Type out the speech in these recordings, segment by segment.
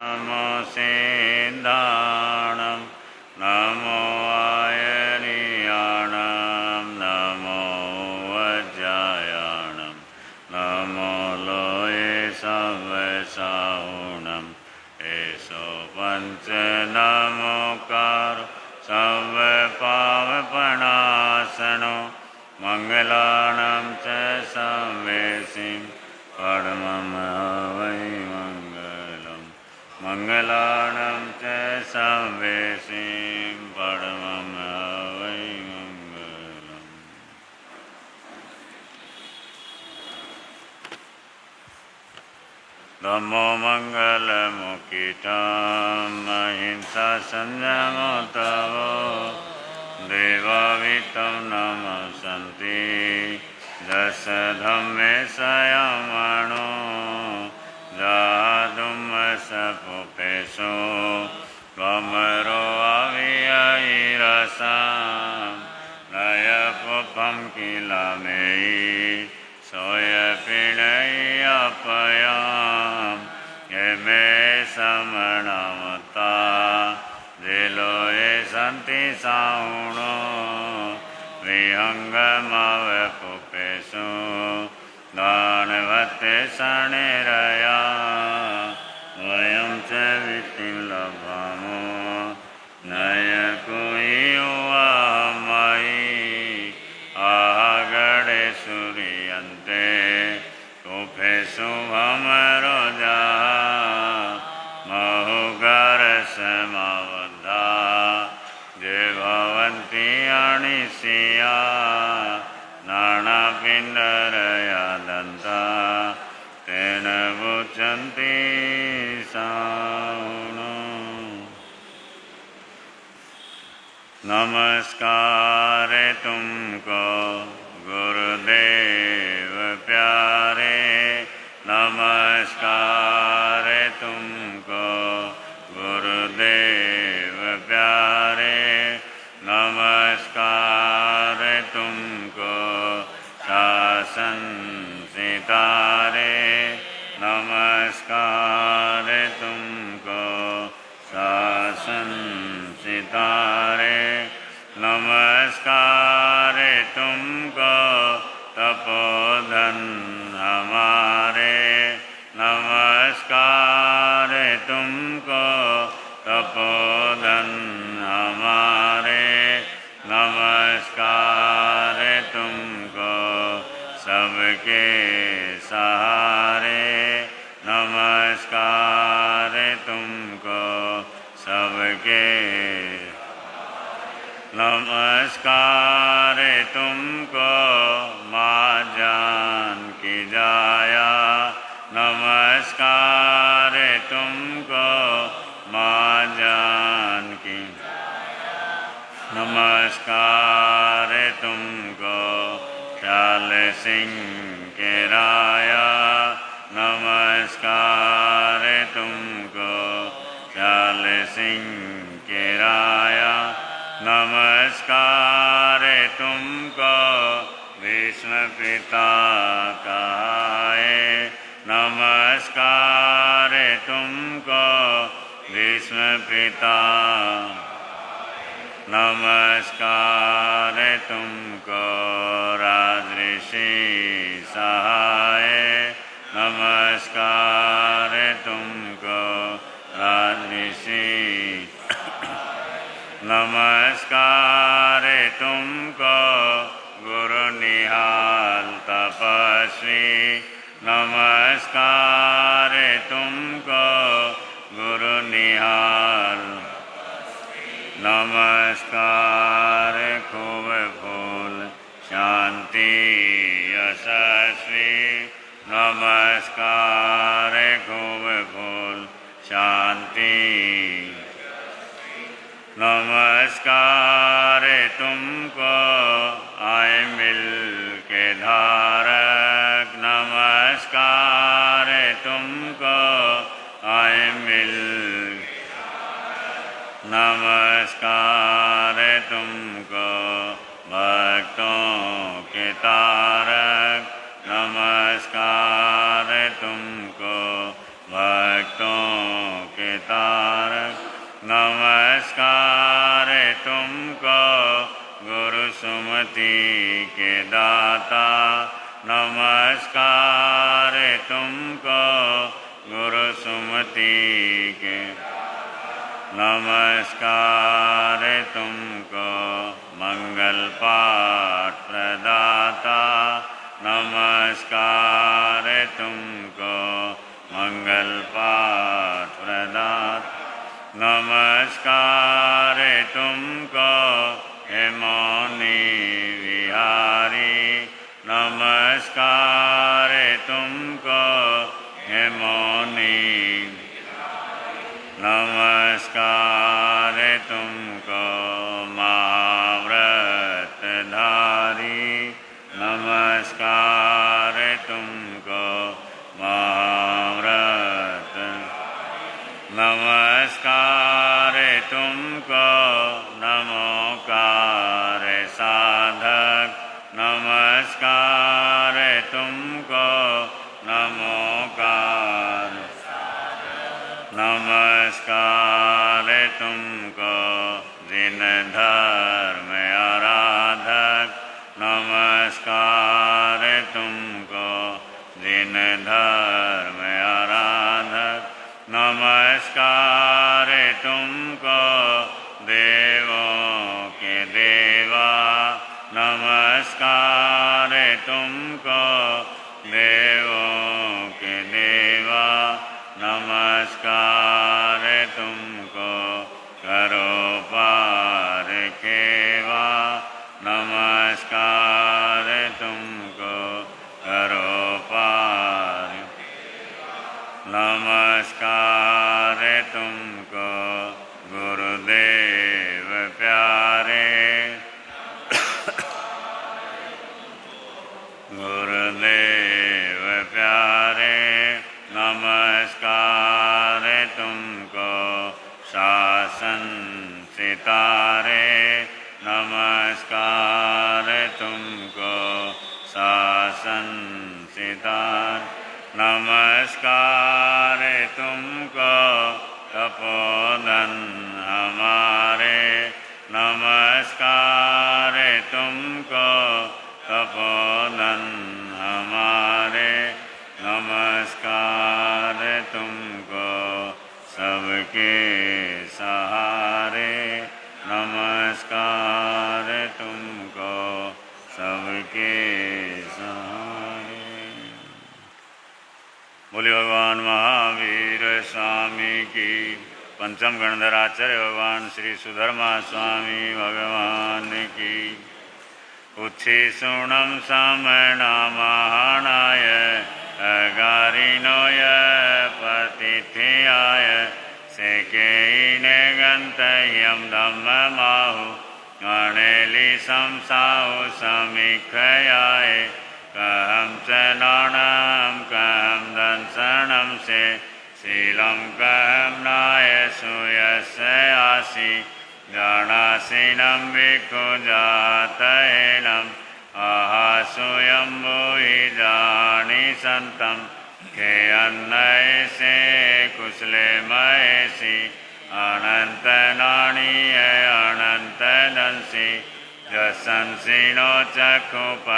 नमो सिद्धाणं नमो आयर्याणं नमो वज्रायणं नमो लोये सवसाहुणं एषो पंच नमोकार सर्वपावपणासनो मंगलानं च संवेसिं परमं वै मंगलानं च संवेसिं परमं वै मंगलम्। धम्मो मंगलमुखितं अहिंसा संयमो तवो देववितं नमस्सन्ति दश धम्मे संयमणो जादुमसपुपेशो त्वमरो अव्ययिरसां नयपुपं किल मेयि सोयपिणय्यपयां यमे समणमता दिलोये सन्ति साहुणो विहङ्गमवपुपेशो दानवते शनिरया वयं च वित्तिं लभामो नयकुयुवामयि आहगणे सूर्यन्ते कुफेषु भमरोजा महुगरसमवद्धा जे भवन्ति अनिशिया नानापिण्डरया दन्ता तेन मुच्यन्ते साहुणो। नमस्कार तुमको गुरुदेव प्यारे नमस्कार तुमको गुरुदेव प्यारे नमस्कार तुमको शासन सितारे नमस्कार तुमको शासन सितारे नमस्कार तुमको तपोधन हमारे नमस्कार तुमको तपोधन हमारे नमस्कार तुमको सबके सहारे नमस्कार तुमको सबके नमस्कार तुमको माँ जानकी जाया नमस्कार तुमको माँ जानकी नमस्कार तुमको ख्याल सिंह के राया नमस्कार तुमको ख्याल सिंह के राया नमस्कार तुमको विष्णु पिता कहाए नमस्कार तुमको विष्णु पिता नमस्कार तुमको राजऋषि सहाय नमस्कार तुमको राजऋषि नमस्कार तुमको गुरु निहाल तपस्वी नमस्कार तुमको गुरु निहाल नमस्कार खूब फूल शांति यशस्वी नमस्कार खूब फूल शांति नमस्कार तुमको आए मिल के धारक नमस्कार तुमको आए मिल नमस्कार तुमको भक्तों के तारक नमस्कार तुमको भक्तों के के तारक नमस्कार तुमको गुरु सुमति के दाता नमस्कार तुमको गुरु सुमति के नमस्कार तुमको मंगल पाठ प्रदाता नमस्कार तुमको मंगल पाठ प्रदाता नमस्कार तुमको हे मौनी विहारी नमस्कार तुमको हे मौनी नमस्कार तुमको महाव्रतधारी नमस्कार तुमको महाव्रत नमस्कार तुमको नमोकार साधक नमस्कार तुमको नमोकार नमस्कार तुमको जिन धर्म आराधक नमस्कार तुमको जिन धर्म आराधक नमस्कार तुमको देवों के देवा नमस्कार तुमको देवों के देवा नमस्कार तुमको करो पार खेवा नमस्कार तुमको करो पार नमस्कार तुमको गुरुदेव प्यारे गुरुदेव प्यारे नमस्कार तुमको शासन सितारे नमस्कार तुमको शासन सितारे नमस्कार तुमको तपोधन हमारे नमस्कार तुमको तपोधन हमारे नमस्कार तुमको सबके सहारे नमस्कार तुमको सबके सहारे। बोले भगवान महावीर स्वामी की पंचम गणधराचार्य भगवान श्री सुधर्मा स्वामी भगवान की उच्छी सुणम समणा महानाय अगारिनोय पतिथ्याय सेकेने गन्तह्यं धम्ममाहु अणेलि संसाहु समीक्षयाय कहं च नाणं कहं दंसनं से शीलं कहं नाय सूयस्य आसि जानासीनं भिक्खु जातयेनम् आहासूयं भूहि जानि सन्तं के अन्नयसे कुशले महेसि अनन्तनाणीय अनन्तदंसि जसंसिनो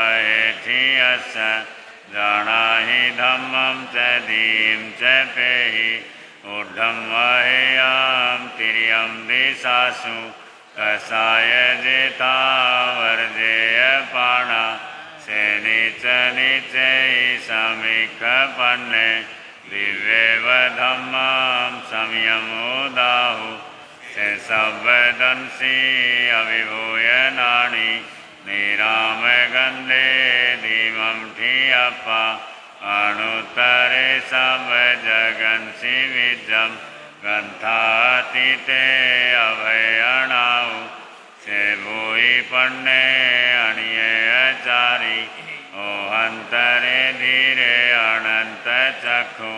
चक्षुपहेठियस्य जानाहि धम्मं च धीं च पेहि ऊर्ध्वं वहेयं तिर्यं दिशासु कसाय जेता वर्जेय पाणा से नीच नीचे समीक्षपन्ने दिव्येव धम्मं संयमुदाहु से संवेदंसि अविभूय नानि निराम गन्धे धीमं ठियप्पा अनुत्तरे सब जगन्सि विजं ग्रन्थातीते अभयणाउ से भूयि पन्ने अणियचारी ओहंतरे धीरे अनंत चक्षु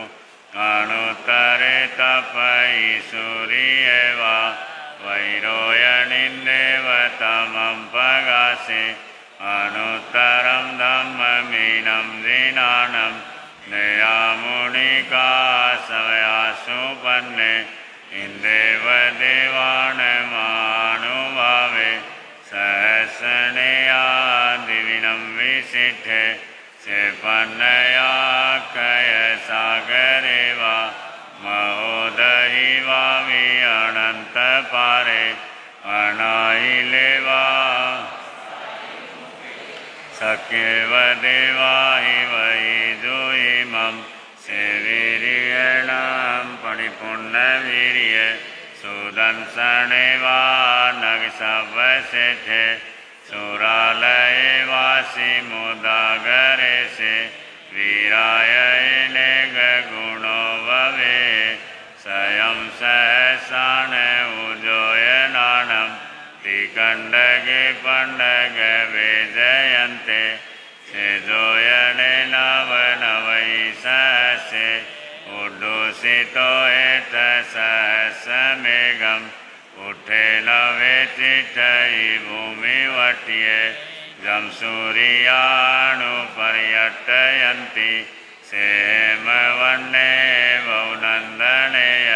अनुत्तरे तपयि सूर्येवा वैरोयणिन्देवतमं पगासे अनुत्तरं धम्ममीनं जिनानं नयामुनिका सवयासु पन्ने इंदेव देवानमानुभावे सहस्रनेया दिविनं विसिद्धे सेपन्नया कय सागरे वा महोदहि वामि अनंत पारे अनाहिले वा सक्येव देवा हि वै दुइमं सेवीर्यणां परिपूर्णवीर्य सुदंसने वा नगसवसिद्धे सुरालये वासि मुदागरे से वीराय गुणो भवे स्वयं सहसान उजोयनानं तिकंडगे पंडगे विजयन्ते सेजोयने नवनवै सहसे उड्डूषितो एत सहस्रमेघम् उठेन वेचिष्टयि भूमिवट्ये जं सूर्यानुपर्यटयन्ति सेमवन्ने वौनन्दनेय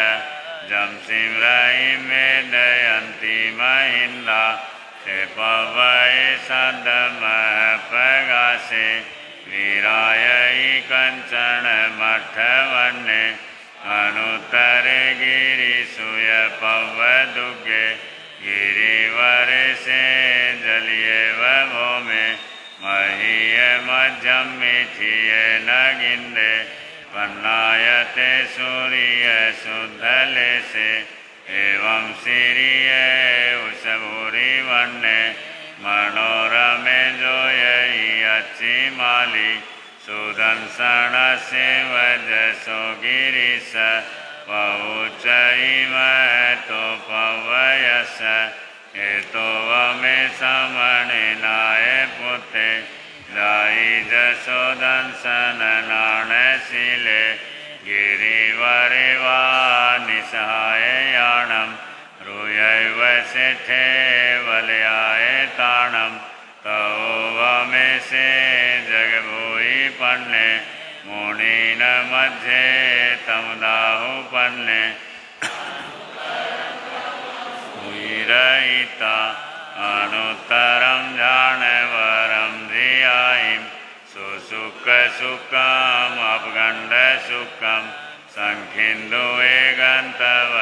जं सिंहरायि मेदयन्ति महिन्दा ते पवये सदमःप्रगासे वीरायै कञ्चन मठवन्ने अनुत्तरे गिरिसूय पवदुगे गिरिवरसे जलियेव भौमे महीय मध्यं मिथिये नगिन्दे पन्नायते सूर्य शुद्धलेसे एवं सिरिय उषभूरिवन्ने मनोरमे जोयि अच्छिमाली सुदंसनस्य वजसो गिरिश पहुचैमतो पवयस एतो वमे समनिनाय पुते जाई जसोदंसन नाणशिले गिरिवरे वा निसहाय याणं रूयैव सिद्धे वलयाय ताणं तौ वमे से जगभूयि पन्ने मुनीन मध्ये तमुदाहुपन्ने भूयिरहिता अनुत्तरं जानवरं धियायिं सुसुखसुखम् अपगण्डसुखं संखिन्दुवे गन्तवदातसुखम्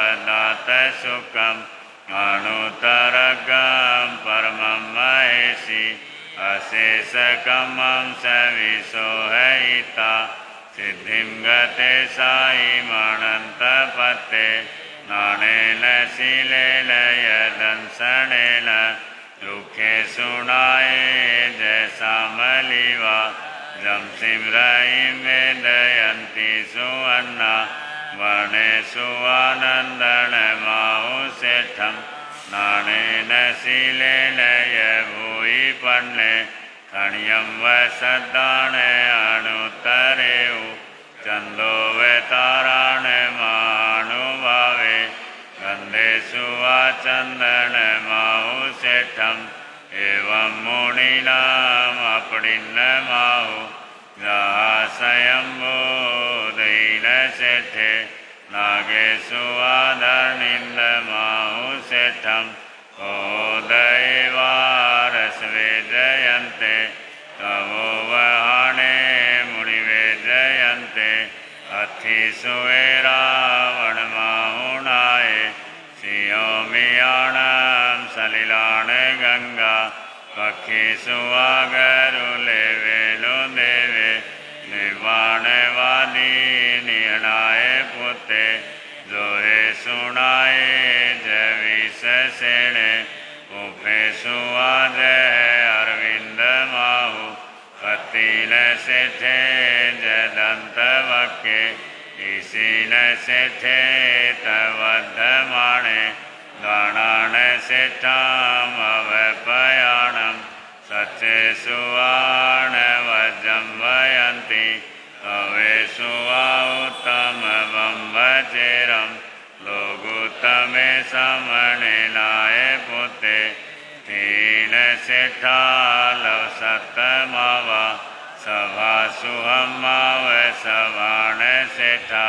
अनुत्तरगं परमं महेशि अशेषकमं सविशोहयिता सिद्धिं गते सायिमनन्तपते नानेन शिलेन यदंसनेन रुखे सुनाये जयसामलिवा जं सिंहरायि वेदयन्ति सुवर्णा वर्णेषु आनन्दनमाहुषेठं नानेन शिलेन यभूयि पन्ने खण्यं वसदान अनुत्तरेउ चन्दो वेताराणमानुभावे गन्धेषु आचन्दनमाहुषेठम् एवं मुनीनामपडिन्नमाहु जहासयम्बोधैलसेठे नागेषु आधर्निन्दमाहुषेठम् ओदैवारसवे जयन्ते तवो वहाने मुनिवे जयन्ते अथिषु रावणमाहुनाय सियोमियाणं सलिलाण गंगा पक्षिषु आगरुले वेलो देवे निर्वाणवादी नियनाय पुते जोहे सुनाय जविशेणे उपेषु आजय अरविंद माहु कतिन सेठे जदंतवके इसीन सेठे तवद्धमाणे गणान सेठाम अवपयाणं सचेषु आणवजं वयन्ति तवेषु उत्तमं वचेरं लोगुत्तमे समनिनाय पुते तीन सेठा लवसत्तमावा सभासु हमाव सवाण सेठा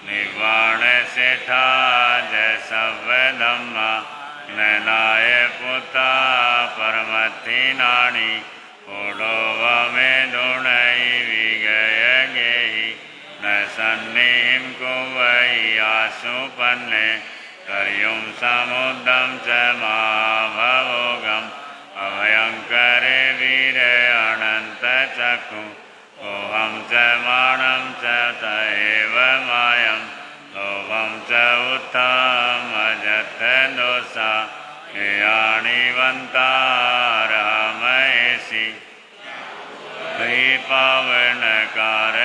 निर्वाण सेठा जय सुपन्ने कर्युं समुद्रं च महाभवोगम् अभयङ्करे वीरे अनन्तचक्षु ओहं च मानं च त एव मायं लोभं च उत्थमजत्थदोषा यानिवन्तारमयसि हि पावनकारवेयि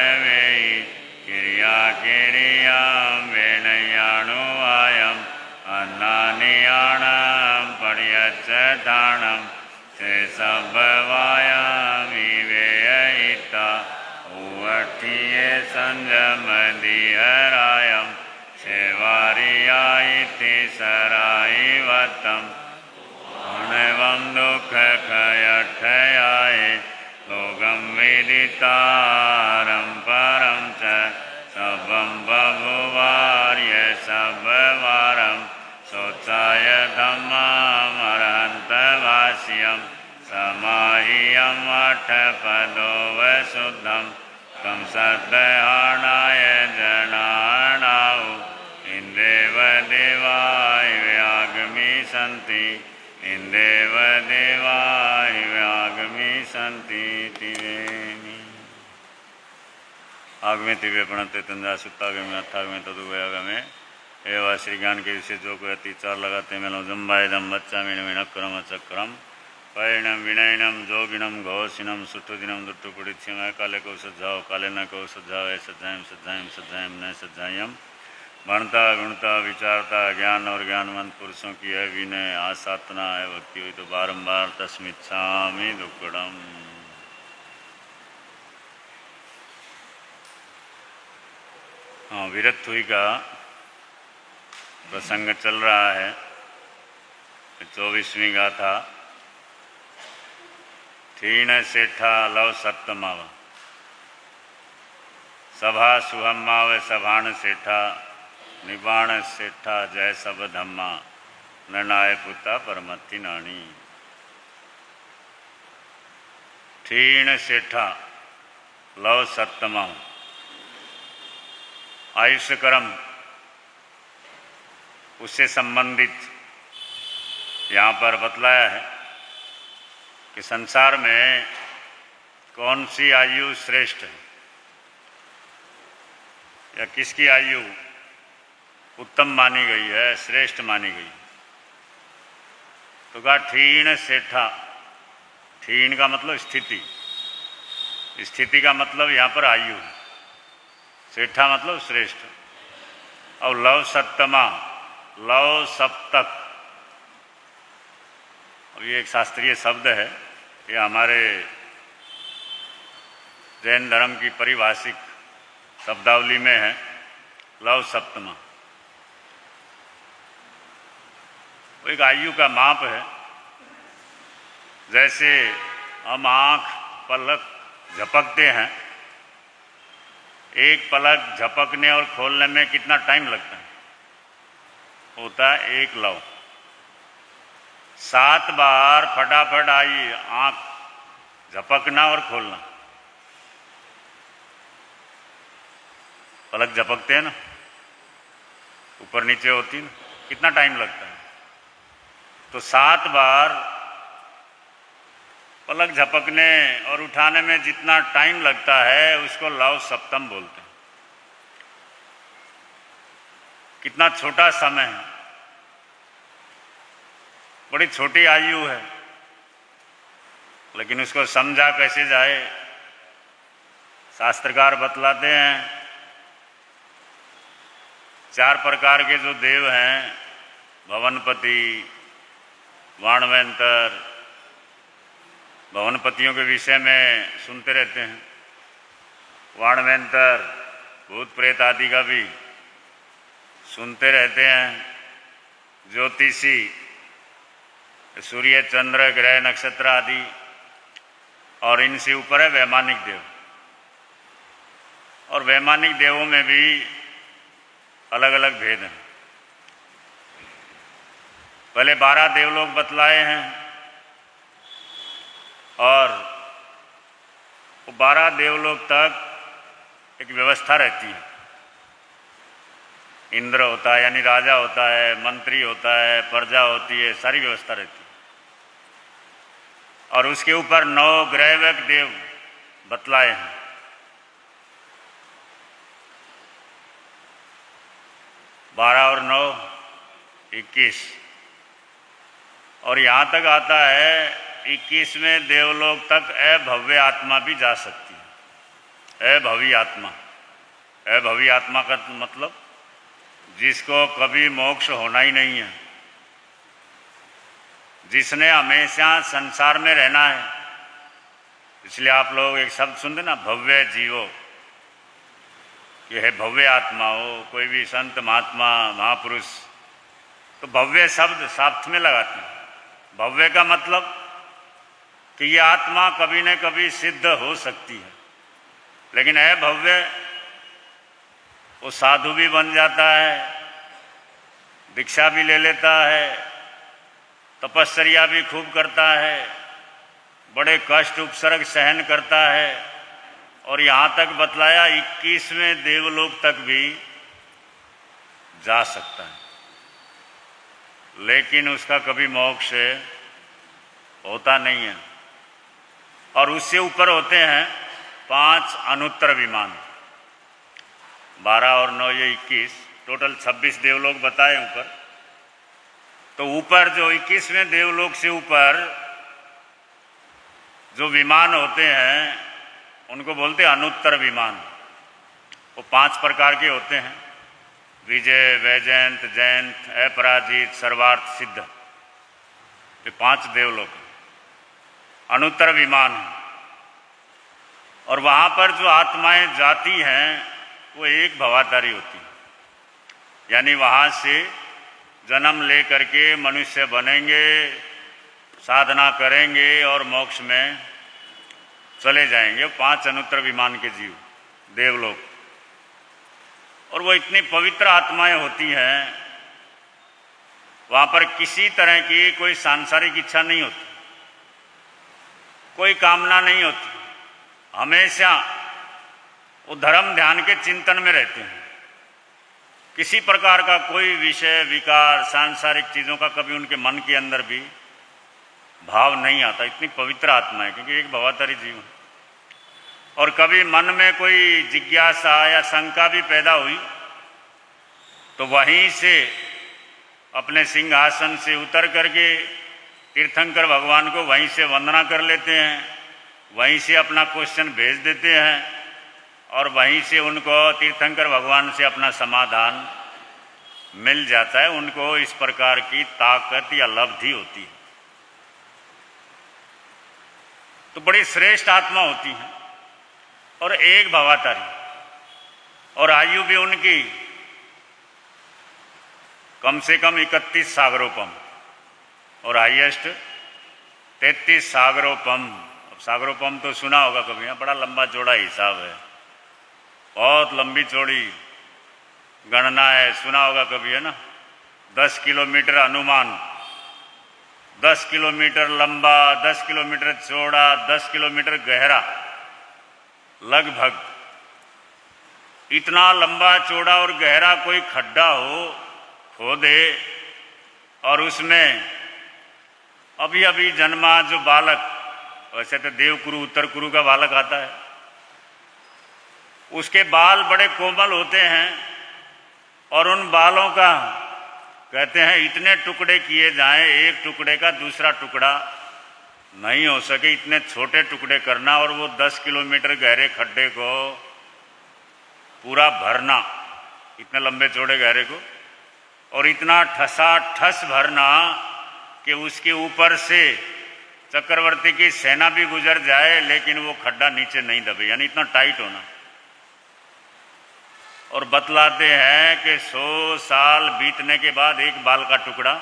किर्यां वेणयाणुवायम् अन्नानियाणां पर्यच्चदानं ते सभवायामि वेयिता उवर्तिये संजमदिहरायं सेवारिया इति सरायवतं अनवं दुःखखयठयाय लोकं विदितारं परं च सबं बभुवार्य सबवारं सोत्साय धम्ममर्हन्तभाष्यं समाह्यं अठपदो वशुद्धं तं सद्दहाणाय जनानाौ इन्देव देवाय व्यागमिषन्ति इन्देव देवाय व्यागमिषन्ति तिवेनि आगमे तिवे प्रणते तंजा सुत्तागमे अथागमे तदुवयागमे एवं श्री ज्ञान के विषय जो कोई अति चार लगाते मेलो जम्बायदम बच्चा मीणक्रम चक्रम पैणम विनयनम जोगिनम घोषिनम सुठुदिनम दुट्टुपुड़ित्यम काले को सज्जाओ काले न को सज्जाओ सज्जायम सज्जायम सज्जायम न सज्जायम बनता गुणता विचारता ज्ञान और ज्ञानवंत पुरुषों की है विनय आसाधना है भक्ति हुई तो बारंबार तस्मिच्छामि दुक्कड़म। हाँ, विरक्त हुई का प्रसंग चल रहा है। 24वीं गाथा ठीण सेठा लव सप्तमाव सभा सुहम्माव सभाण सेठा निबाण सेठा जय सब धम्मा ननाय पुता परमति नाणी। ठीण सेठा लव सप्तमाव आयुष्य कर्म उससे संबंधित यहाँ पर बतलाया है कि संसार में कौन सी आयु श्रेष्ठ है या किसकी आयु उत्तम मानी गई है, श्रेष्ठ मानी गई। तो कहा ठीण सेठा, ठीण का मतलब स्थिति, स्थिति का मतलब यहाँ पर आयु, सेठा मतलब श्रेष्ठ। और लव सप्तमा, लव सप्तक, अब ये एक शास्त्रीय शब्द है, ये हमारे जैन धर्म की परिभाषिक शब्दावली में है। लव सप्तमा वो एक आयु का माप है। जैसे हम आँख पलक झपकते हैं, एक पलक झपकने और खोलने में कितना टाइम लगता है, होता है 1 लव। 7 बार फटाफट आई आँख झपकना और खोलना, पलक झपकते हैं ना, ऊपर नीचे होती ना, कितना टाइम लगता है। तो 7 बार पलक झपकने और उठाने में जितना टाइम लगता है उसको लव सप्तम बोलते हैं। कितना छोटा समय है, बड़ी छोटी आयु है, लेकिन उसको समझा कैसे जाए। शास्त्रकार बतलाते हैं 4 प्रकार के जो देव हैं, भवनपति, वाणवेंतर, भवनपतियों के विषय में सुनते रहते हैं। वाणवेंतर भूत प्रेत आदि का भी सुनते रहते हैं। ज्योतिषी सूर्य चंद्र ग्रह नक्षत्र आदि, और इनसे ऊपर है वैमानिक देव। और वैमानिक देवों में भी अलग अलग भेद हैं। पहले 12 देवलोक बतलाए हैं, और वो 12 देवलोक तक एक व्यवस्था रहती है। इंद्र होता है यानी राजा होता है, मंत्री होता है, प्रजा होती है, सारी व्यवस्था रहती है। और उसके ऊपर 9 ग्रह व देव बतलाए हैं। 12 और 9 21। और यहाँ तक आता है 21वें देवलोक तक अभव्य आत्मा भी जा सकती है। अभवी आत्मा, अभवी आत्मा का मतलब जिसको कभी मोक्ष होना ही नहीं है, जिसने हमेशा संसार में रहना है। इसलिए आप लोग एक शब्द सुनते ना, भव्य जीवो, ये है भव्य आत्मा। हो कोई भी संत महात्मा महापुरुष तो भव्य शब्द साथ में लगाते हैं। भव्य का मतलब कि ये आत्मा कभी न कभी सिद्ध हो सकती है, लेकिन अभव्य वो साधु भी बन जाता है, दीक्षा भी ले लेता है, तपस्या भी खूब करता है, बड़े कष्ट उपसर्ग सहन करता है, और यहाँ तक बतलाया 21वें देवलोक तक भी जा सकता है, लेकिन उसका कभी मोक्ष होता नहीं है। और उससे ऊपर होते हैं 5 अनुत्तर विमान। 12 और 9 ये 21, टोटल 26 देवलोक बताए ऊपर। तो ऊपर जो 21वें देवलोक से ऊपर जो विमान होते हैं उनको बोलते हैं अनुत्तर विमान। वो 5 प्रकार के होते हैं, विजय, वैजयंत, जयंत, अपराजित, सर्वार्थ, सिद्ध। ये 5 देवलोक अनुत्तर विमान है। और वहाँ पर जो आत्माएं जाती हैं वो एक भवातारी होती है, यानी वहाँ से जन्म ले करके मनुष्य बनेंगे, साधना करेंगे और मोक्ष में चले जाएंगे। 5 अनुत्तर विमान के जीव देवलोक। और वो इतनी पवित्र आत्माएं होती हैं, वहाँ पर किसी तरह की कोई सांसारिक इच्छा नहीं होती, कोई कामना नहीं होती। हमेशा वो धर्म ध्यान के चिंतन में रहते हैं। किसी प्रकार का कोई विषय, विकार, सांसारिक चीज़ों का कभी उनके मन के अंदर भी भाव नहीं आता। इतनी पवित्र आत्मा है, क्योंकि एक भवातारी जीव है। और कभी मन में कोई जिज्ञासा या शंका भी पैदा हुई तो वहीं से अपने सिंहासन से उतर करके तीर्थंकर भगवान को वहीं से वंदना कर लेते हैं, वहीं से अपना क्वेश्चन भेज देते हैं, और वहीं से उनको तीर्थंकर भगवान से अपना समाधान मिल जाता है। उनको इस प्रकार की ताकत या लब्धि होती है। तो बड़ी श्रेष्ठ आत्मा होती है और एक भवातारी, और आयु भी उनकी कम से कम 31 सागरोपम और हाईएस्ट 33 सागरोपम। अब सागरोपम तो सुना होगा कभी, है बड़ा लंबा चौड़ा हिसाब है, बहुत लंबी चौड़ी गणना है, सुना होगा कभी, है ना। 10 किलोमीटर अनुमान, 10 किलोमीटर लंबा, 10 किलोमीटर चौड़ा, 10 किलोमीटर गहरा, लगभग इतना लंबा चौड़ा और गहरा कोई खड्डा हो, खोदे, और उसमें अभी अभी जन्मा जो बालक, वैसे तो देवकुरु उत्तर कुरु का बालक आता है, उसके बाल बड़े कोमल होते हैं, और उन बालों का कहते हैं इतने टुकड़े किए जाएं, एक टुकड़े का दूसरा टुकड़ा नहीं हो सके, इतने छोटे टुकड़े करना, और वो 10 किलोमीटर गहरे खड्डे को पूरा भरना, इतने लंबे चौड़े गहरे को, और इतना ठसा ठस भरना कि उसके ऊपर से चक्रवर्ती की सेना भी गुजर जाए लेकिन वो खड्डा नीचे नहीं दबे, यानी इतना टाइट होना। और बतलाते हैं कि 100 साल बीतने के बाद एक बाल का टुकड़ा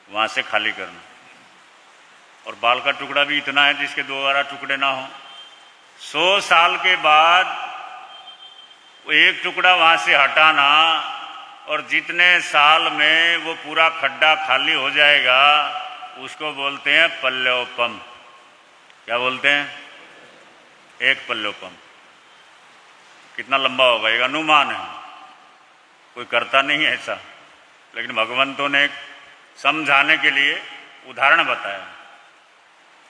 वहाँ से खाली करना, और बाल का टुकड़ा भी इतना है जिसके दोबारा टुकड़े ना हो। 100 साल के बाद वो एक टुकड़ा वहाँ से हटाना, और जितने साल में वो पूरा खड्डा खाली हो जाएगा उसको बोलते हैं पल्योपम। क्या बोलते हैं? एक पल्योपम। कितना लंबा होगा, एक अनुमान है। कोई करता नहीं है ऐसा, लेकिन भगवंतों ने समझाने के लिए उदाहरण बताया।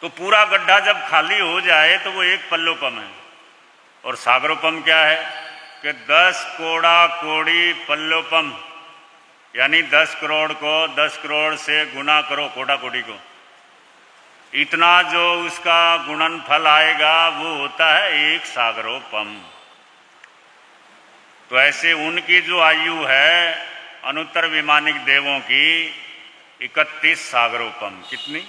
तो पूरा गड्ढा जब खाली हो जाए तो वो एक पल्लोपम है। और सागरोपम क्या है कि 10 कोड़ा कोड़ी पल्लोपम, यानी 10 करोड़ को 10 करोड़ से गुना करो कोड़ा कोड़ी को, इतना जो उसका गुणन फल आएगा वो होता है एक सागरोपम। तो ऐसे उनकी जो आयु है अनुत्तर विमानिक देवों की 31 सागरोपम, कितनी,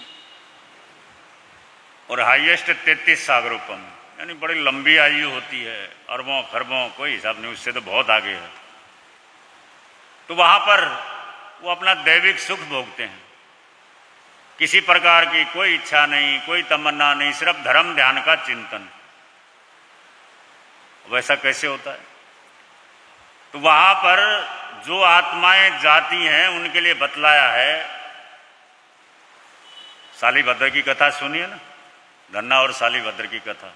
और हाईएस्ट 33 सागरोपम, यानी बड़ी लंबी आयु होती है, अरबों खरबों कोई हिसाब नहीं, उससे तो बहुत आगे है। तो वहां पर वो अपना दैविक सुख भोगते हैं, किसी प्रकार की कोई इच्छा नहीं, कोई तमन्ना नहीं, सिर्फ धर्म ध्यान का चिंतन। वैसा कैसे होता है? तो वहां पर जो आत्माएं जाती हैं उनके लिए बतलाया है। शालिभद्र की कथा सुनिए ना, धन्ना और शालिभद्र की कथा।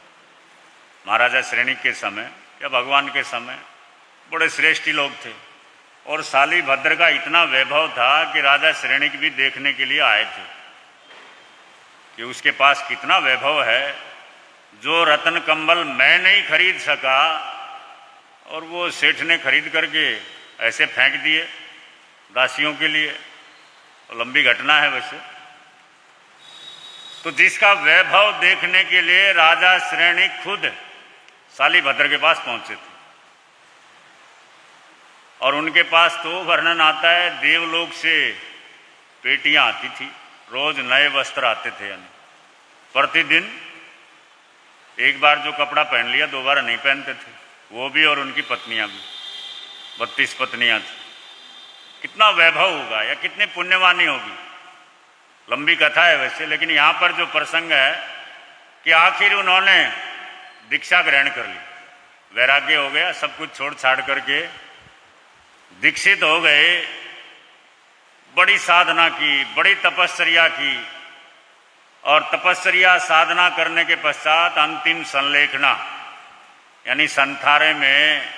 महाराजा श्रेणिक के समय या भगवान के समय बड़े श्रेष्ठी लोग थे, और शालिभद्र का इतना वैभव था कि राजा श्रेणिक भी देखने के लिए आए थे कि उसके पास कितना वैभव है। जो रत्न कंबल मैं नहीं खरीद सका और वो सेठ ने खरीद करके ऐसे फेंक दिए दासियों के लिए। लंबी घटना है वैसे। तो जिसका वैभव देखने के लिए राजा श्रेणिक खुद शालिभद्र के पास पहुंचे थे, और उनके पास तो वर्णन आता है देवलोक से पेटियां आती थी, रोज नए वस्त्र आते थे, यानी प्रतिदिन एक बार जो कपड़ा पहन लिया दोबारा नहीं पहनते थे, वो भी और उनकी पत्नियां भी। 32 पत्नियां थी। कितना वैभव होगा या कितनी पुण्यवानी होगी। लंबी कथा है वैसे, लेकिन यहाँ पर जो प्रसंग है कि आखिर उन्होंने दीक्षा ग्रहण कर ली, वैराग्य हो गया, सब कुछ छोड़ छाड़ करके दीक्षित हो गए। बड़ी साधना की, बड़ी तपस्या की, और तपस्या साधना करने के पश्चात अंतिम संलेखना, यानी संथारे में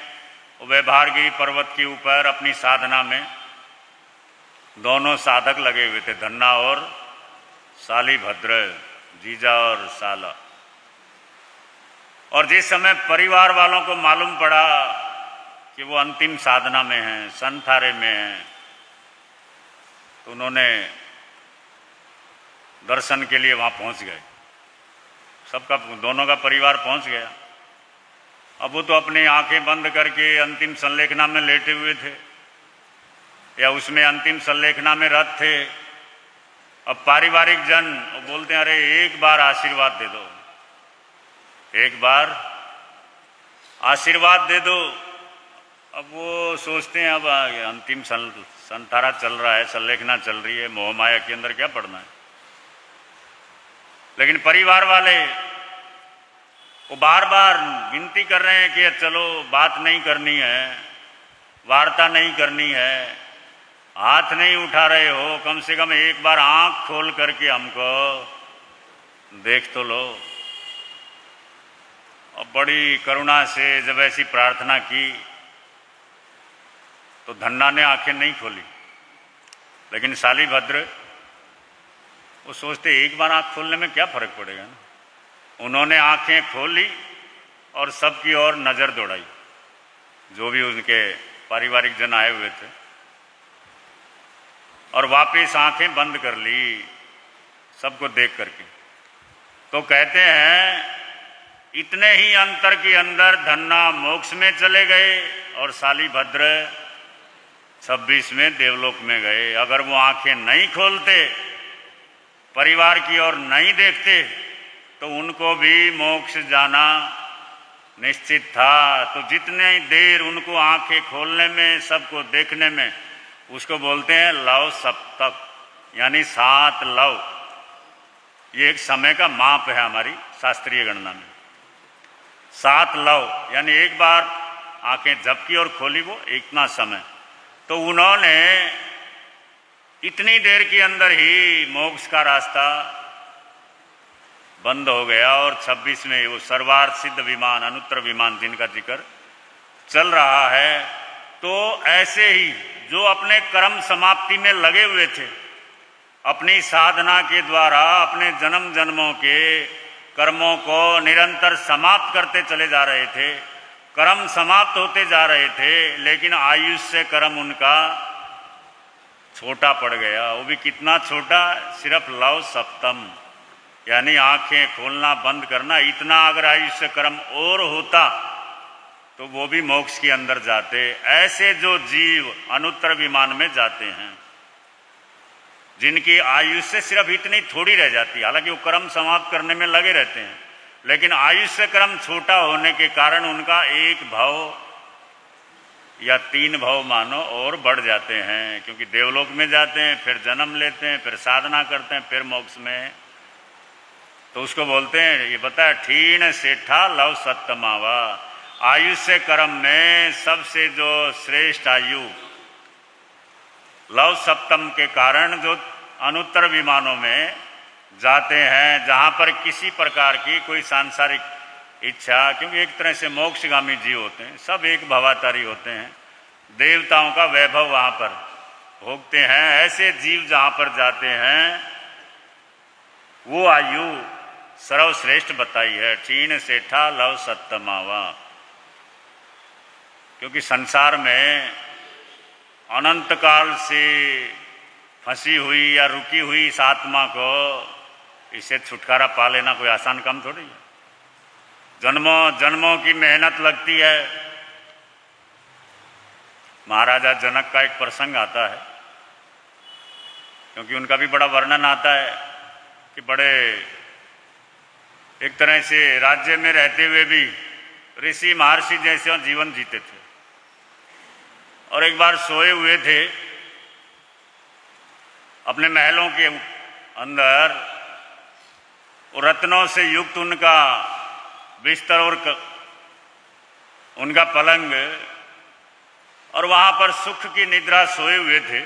वैभारगिरी पर्वत के ऊपर अपनी साधना में दोनों साधक लगे हुए थे, धन्ना और शालिभद्र, जीजा और साला। और जिस समय परिवार वालों को मालूम पड़ा कि वो अंतिम साधना में हैं, संथारे में हैं, तो उन्होंने दर्शन के लिए वहाँ पहुँच गए। सबका, दोनों का परिवार पहुँच गया। अब वो तो अपनी आंखें बंद करके अंतिम संलेखना में लेटे हुए थे, या उसमें अंतिम संलेखना में रत थे। अब पारिवारिक जन बोलते हैं अरे एक बार आशीर्वाद दे दो, एक बार आशीर्वाद दे दो। अब वो सोचते हैं अब अंतिम संतारा चल रहा है, संलेखना चल रही है, मोहमाया के अंदर क्या पड़ना है। लेकिन परिवार वाले वो बार बार विनती कर रहे हैं कि चलो बात नहीं करनी है, वार्ता नहीं करनी है, हाथ नहीं उठा रहे हो, कम से कम एक बार आंख खोल करके हमको देख तो लो। और बड़ी करुणा से जब ऐसी प्रार्थना की तो धन्ना ने आंखें नहीं खोली, लेकिन शालिभद्र वो सोचते एक बार आंख खोलने में क्या फर्क पड़ेगा ना। उन्होंने आंखें खोली और सबकी ओर नजर दौड़ाई, जो भी उनके पारिवारिक जन आए हुए थे, और वापस आंखें बंद कर ली सबको देख करके। तो कहते हैं इतने ही अंतर के अंदर धन्ना मोक्ष में चले गए और शालिभद्र 26 में देवलोक में गए। अगर वो आंखें नहीं खोलते, परिवार की ओर नहीं देखते, तो उनको भी मोक्ष जाना निश्चित था। तो जितने देर उनको आंखें खोलने में, सबको देखने में, उसको बोलते हैं लव सप्तक, यानी 7 लव। ये एक समय का माप है हमारी शास्त्रीय गणना में। 7 लव, यानी एक बार आंखें झपकी और खोली वो इतना समय। तो उन्होंने इतनी देर के अंदर ही मोक्ष का रास्ता बंद हो गया, और 26 में वो सर्वार्थ सिद्ध विमान, अनुत्तर विमान जिनका जिक्र चल रहा है, तो ऐसे ही जो अपने कर्म समाप्ति में लगे हुए थे, अपनी साधना के द्वारा अपने जन्म जन्मों के कर्मों को निरंतर समाप्त करते चले जा रहे थे, कर्म समाप्त होते जा रहे थे, लेकिन आयुष्य कर्म उनका छोटा पड़ गया। वो भी कितना छोटा, सिर्फ लव सप्तम, यानी आंखें खोलना बंद करना, इतना अगर आयुष्य कर्म और होता तो वो भी मोक्ष के अंदर जाते। ऐसे जो जीव अनुत्तर विमान में जाते हैं, जिनकी आयुष्य सिर्फ इतनी थोड़ी रह जाती है, हालांकि वो कर्म समाप्त करने में लगे रहते हैं, लेकिन आयुष्य कर्म छोटा होने के कारण उनका एक भाव या 3 भाव मानो और बढ़ जाते हैं, क्योंकि देवलोक में जाते हैं, फिर जन्म लेते हैं, फिर साधना करते हैं, फिर मोक्ष में। तो उसको बोलते हैं, ये बताया ठीण सेठा लव सत्तमावा। आयुष्य कर्म में सबसे जो श्रेष्ठ आयु लव सप्तम के कारण जो अनुत्तर विमानों में जाते हैं, जहाँ पर किसी प्रकार की कोई सांसारिक इच्छा, क्योंकि एक तरह से मोक्षगामी जीव होते हैं, सब एक भवातारी होते हैं, देवताओं का वैभव वहाँ पर भोगते हैं। ऐसे जीव जहाँ पर जाते हैं वो आयु सर्वश्रेष्ठ बताई है, क्षीण सेठा लव सत्तमावा। क्योंकि संसार में अनंत काल से फंसी हुई या रुकी हुई इस आत्मा को, इसे छुटकारा पा लेना कोई आसान काम थोड़ी है। जन्मों जन्मों की मेहनत लगती है। महाराजा जनक का एक प्रसंग आता है, क्योंकि उनका भी बड़ा वर्णन आता है कि बड़े एक तरह से राज्य में रहते हुए भी ऋषि महर्षि जैसे जीवन जीते थे। और एक बार सोए हुए थे अपने महलों के अंदर, रत्नों से युक्त उनका बिस्तर और उनका पलंग, और वहाँ पर सुख की निद्रा सोए हुए थे।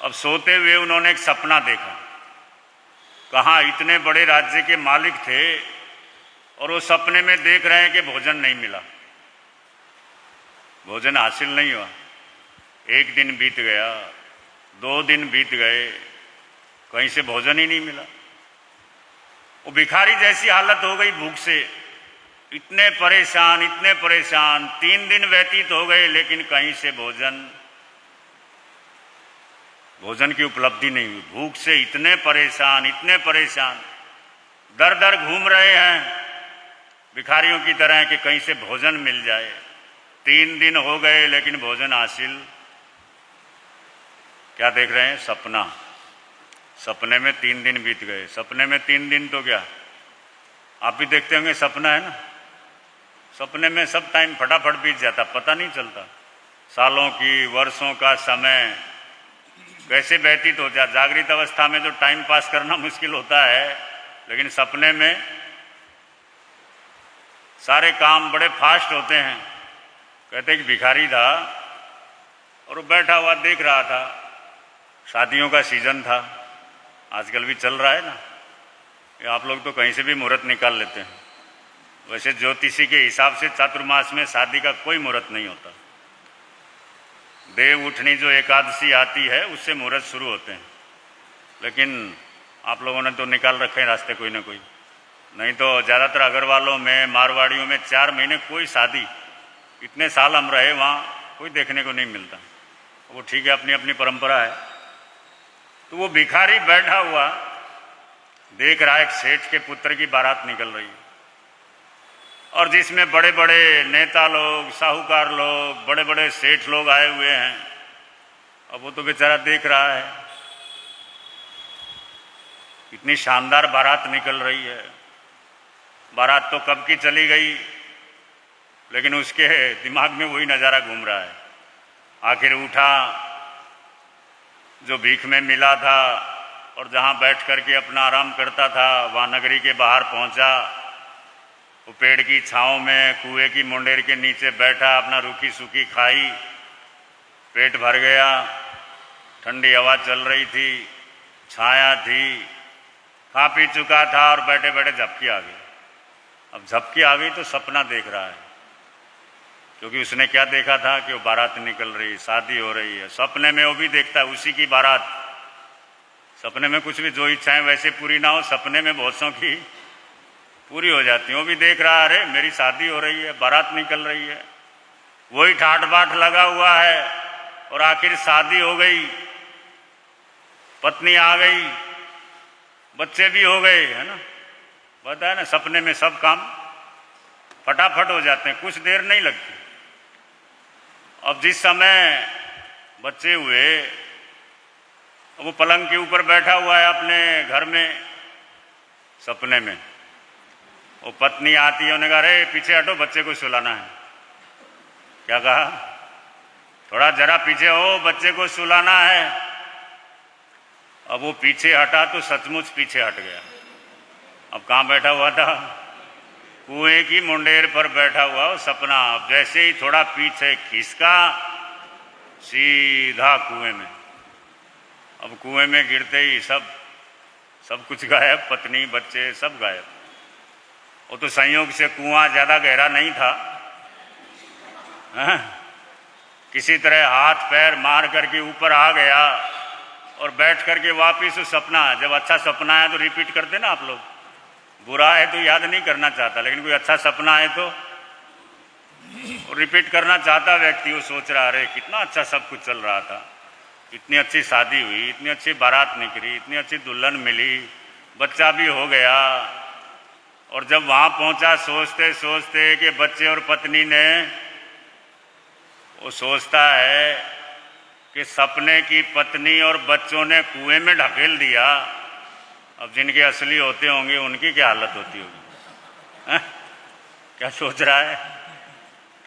अब सोते हुए उन्होंने एक सपना देखा। कहाँ इतने बड़े राज्य के मालिक थे और वो सपने में देख रहे हैं कि भोजन नहीं मिला, भोजन हासिल नहीं हुआ। 1 दिन बीत गया, 2 दिन बीत गए, कहीं से भोजन ही नहीं मिला। वो भिखारी जैसी हालत हो गई भूख से, इतने परेशान इतने परेशान। 3 दिन व्यतीत हो गए, लेकिन कहीं से भोजन की उपलब्धि नहीं हुई। भूख से इतने परेशान दर दर घूम रहे हैं भिखारियों की तरह कि कहीं से भोजन मिल जाए। 3 दिन हो गए, लेकिन भोजन हासिल। क्या देख रहे हैं? सपना। सपने में 3 दिन बीत गए। सपने में 3 दिन तो क्या, आप भी देखते होंगे, सपना है ना, सपने में सब टाइम फटाफट बीत जाता, पता नहीं चलता। सालों की वर्षों का समय कैसे व्यतीत हो जाए। जागृत अवस्था में जो टाइम पास करना मुश्किल होता है, लेकिन सपने में सारे काम बड़े फास्ट होते हैं। कहते एक भिखारी था और वो बैठा हुआ देख रहा था, शादियों का सीजन था, आजकल भी चल रहा है ना, ये आप लोग तो कहीं से भी मुहूर्त निकाल लेते हैं। वैसे ज्योतिषी के हिसाब से चातुर्मास में शादी का कोई मुहूर्त नहीं होता। देव उठनी जो एकादशी आती है उससे मुहूर्त शुरू होते हैं, लेकिन आप लोगों ने तो निकाल रखे हैं रास्ते कोई ना कोई। नहीं तो ज़्यादातर अग्रवालों में, मारवाड़ियों में 4 महीने कोई शादी, इतने साल हम रहे वहाँ, कोई देखने को नहीं मिलता। वो ठीक है, अपनी अपनी परंपरा है। तो वो भिखारी बैठा हुआ देख रहा है एक सेठ के पुत्र की बारात निकल रही है, और जिसमें बड़े बड़े नेता लोग, साहूकार लोग, बड़े बड़े सेठ लोग आए हुए हैं। अब वो तो बेचारा देख रहा है, इतनी शानदार बारात निकल रही है। बारात तो कब की चली गई, लेकिन उसके दिमाग में वही नज़ारा घूम रहा है। आखिर उठा, जो भीख में मिला था और जहाँ बैठ करके अपना आराम करता था, वहाँ नगरी के बाहर पहुँचा। वो पेड़ की छाँव में कुएं की मुंडेर के नीचे बैठा, अपना रूखी सूखी खाई, पेट भर गया। ठंडी हवा चल रही थी, छाया थी, खा पी चुका था, और बैठे बैठे झपकी आ गई। अब झपकी आ गई तो सपना देख रहा है। क्योंकि उसने क्या देखा था कि वो बारात निकल रही, शादी हो रही है। सपने में वो भी देखता है उसी की बारात। सपने में कुछ भी जो इच्छाएं वैसे पूरी ना हो, सपने में बहुत सौ की पूरी हो जाती है। वो भी देख रहा, अरे मेरी शादी हो रही है, बारात निकल रही है, वही ठाट बाट लगा हुआ है। और आखिर शादी हो गई, पत्नी आ गई, बच्चे भी हो गए, है ना। पता है ना, सपने में सब काम फटाफट हो जाते हैं, कुछ देर नहीं लगती। अब जिस समय बच्चे हुए, वो पलंग के ऊपर बैठा हुआ है अपने घर में, सपने में वो पत्नी आती है, उन्हें कहा, अरे पीछे हटो, बच्चे को सुलाना है। क्या कहा? थोड़ा जरा पीछे हो, बच्चे को सुलाना है। अब वो पीछे हटा तो सचमुच पीछे हट गया। अब कहाँ बैठा हुआ था? कुएं की मुंडेर पर बैठा हुआ वो सपना। अब जैसे ही थोड़ा पीछे खिसका, सीधा कुएं में। अब कुएं में गिरते ही सब कुछ गायब, पत्नी बच्चे सब गायब। वो तो संयोग से कुआं ज्यादा गहरा नहीं था, किसी तरह हाथ पैर मार करके ऊपर आ गया और बैठ करके वापिस उस सपना। जब अच्छा सपना है तो रिपीट करते ना आप लोग, बुरा है तो याद नहीं करना चाहता, लेकिन कोई अच्छा सपना है तो रिपीट करना चाहता व्यक्ति। वो सोच रहा, अरे कितना अच्छा सब कुछ चल रहा था, इतनी अच्छी शादी हुई, इतनी अच्छी बारात निकली, इतनी अच्छी दुल्हन मिली, बच्चा भी हो गया। और जब वहां पहुंचा, सोचते सोचते कि बच्चे और पत्नी ने, वो सोचता है कि सपने की पत्नी और बच्चों ने कुएं में ढकेल दिया। अब जिनके असली होते होंगे उनकी क्या हालत होती होगी? क्या सोच रहा है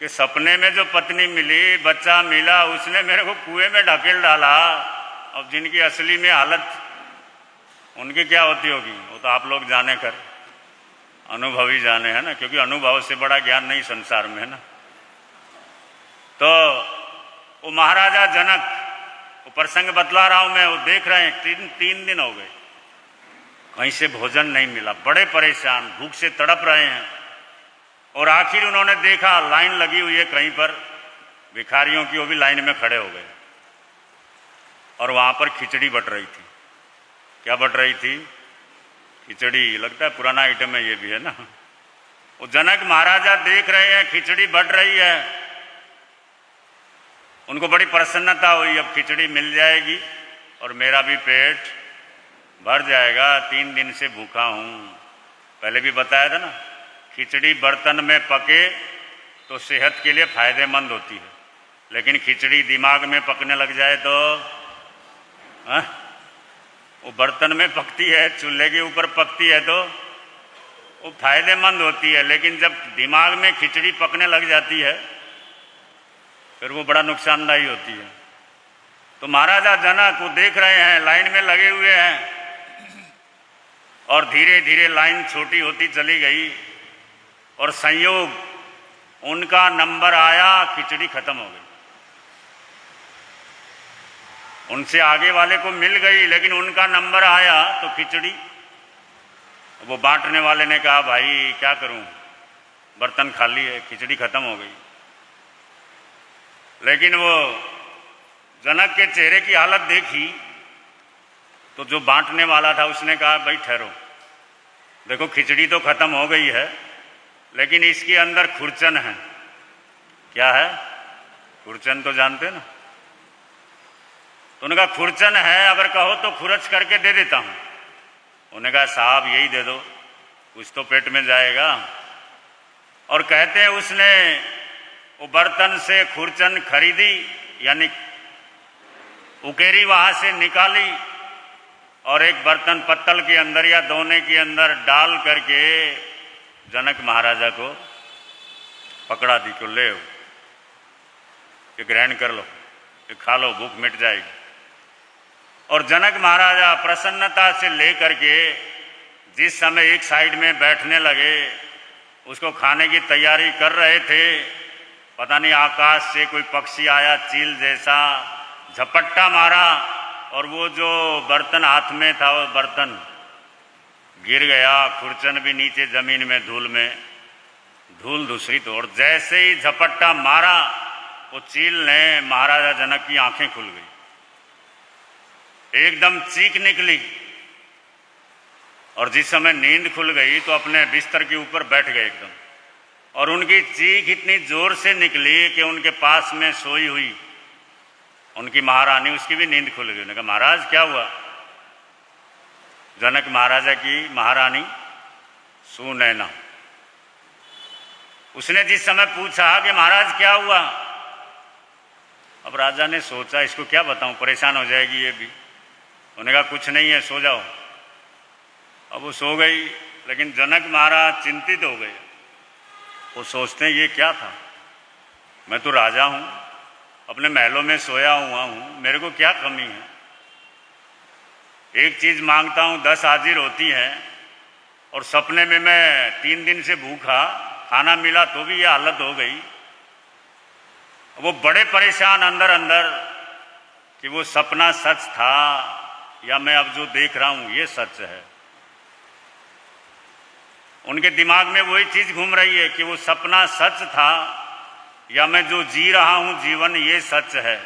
कि सपने में जो पत्नी मिली, बच्चा मिला, उसने मेरे को कुएं में ढकेल डाला। अब जिनकी असली में हालत, उनकी क्या होती होगी? वो तो आप लोग जाने कर, अनुभवी जाने, है ना, क्योंकि अनुभव से बड़ा ज्ञान नहीं संसार में, है ना। तो वो महाराजा जनक, वो प्रसंग बतला रहा हूं मैं, वो देख रहे हैं तीन दिन हो गए, कहीं से भोजन नहीं मिला, बड़े परेशान, भूख से तड़प रहे हैं। और आखिर उन्होंने देखा लाइन लगी हुई है कहीं पर भिखारियों की, वो भी लाइन में खड़े हो गए और वहां पर खिचड़ी बट रही थी। क्या बट रही थी? खिचड़ी। लगता है पुराना आइटम है ये भी, है ना। वो जनक महाराजा देख रहे हैं खिचड़ी बट रही है, उनको बड़ी प्रसन्नता हुई, अब खिचड़ी मिल जाएगी और मेरा भी पेट भर जाएगा, 3 दिन से भूखा हूं। पहले भी बताया था ना, खिचड़ी बर्तन में पके तो सेहत के लिए फायदेमंद होती है, लेकिन खिचड़ी दिमाग में पकने लग जाए तो वो बर्तन में पकती है, चूल्हे के ऊपर पकती है तो वो फायदेमंद होती है, लेकिन जब दिमाग में खिचड़ी पकने लग जाती है फिर वो बड़ा नुकसानदायी होती है। तो महाराजा जनक वो देख रहे हैं, लाइन में लगे हुए हैं और धीरे धीरे लाइन छोटी होती चली गई और संयोग उनका नंबर आया, खिचड़ी खत्म हो गई। उनसे आगे वाले को मिल गई, लेकिन उनका नंबर आया तो खिचड़ी। वो बांटने वाले ने कहा, भाई क्या करूं, बर्तन खाली है, खिचड़ी खत्म हो गई। लेकिन वो जनक के चेहरे की हालत देखी तो जो बांटने वाला था उसने कहा, भाई ठहरो, देखो खिचड़ी तो खत्म हो गई है, लेकिन इसके अंदर खुरचन है। क्या है? खुरचन तो जानते ना। तो उन्होंने कहा खुरचन है, अगर कहो तो खुरच करके दे देता हूं। उन्होंने कहा साहब यही दे दो, कुछ तो पेट में जाएगा। और कहते हैं उसने वो बर्तन से खुरचन खरीदी, यानी उकेरी वहां से निकाली और एक बर्तन पत्तल के अंदर या दोने के अंदर डाल करके जनक महाराजा को पकड़ा दी, को ले ये ग्रहण कर लो, ये खा लो, भूख मिट जाएगी। और जनक महाराजा प्रसन्नता से लेकर के जिस समय एक साइड में बैठने लगे, उसको खाने की तैयारी कर रहे थे, पता नहीं आकाश से कोई पक्षी आया, चील जैसा, झपट्टा मारा और वो जो बर्तन हाथ में था वो बर्तन गिर गया, खुरचन भी नीचे जमीन में धूल में धूल दूसरी तो। और जैसे ही झपट्टा मारा वो चील ने महाराजा जनक की आंखें खुल गई, एकदम चीख निकली। और जिस समय नींद खुल गई तो अपने बिस्तर के ऊपर बैठ गए एकदम। और उनकी चीख इतनी जोर से निकली कि उनके पास में सोई हुई उनकी महारानी, उसकी भी नींद खुल गई। उन्होंने कहा महाराज क्या हुआ? जनक महाराजा की महारानी सुनैना, उसने जिस समय पूछा कि महाराज क्या हुआ, अब राजा ने सोचा इसको क्या बताऊं, परेशान हो जाएगी ये भी। उन्होंने कहा कुछ नहीं है, सो जाओ। अब वो सो गई, लेकिन जनक महाराज चिंतित हो गए। वो सोचते हैं ये क्या था, मैं तो राजा हूं, अपने महलों में सोया हुआ हूं, मेरे को क्या कमी है? एक चीज मांगता हूं 10 हाजिर होती है, और सपने में मैं 3 दिन से भूखा, खाना मिला तो भी ये हालत हो गई। वो बड़े परेशान अंदर अंदर कि वो सपना सच था या मैं अब जो देख रहा हूं ये सच है। उनके दिमाग में वही चीज घूम रही है कि वो सपना सच था या मैं जो जी रहा हूं जीवन ये सच है।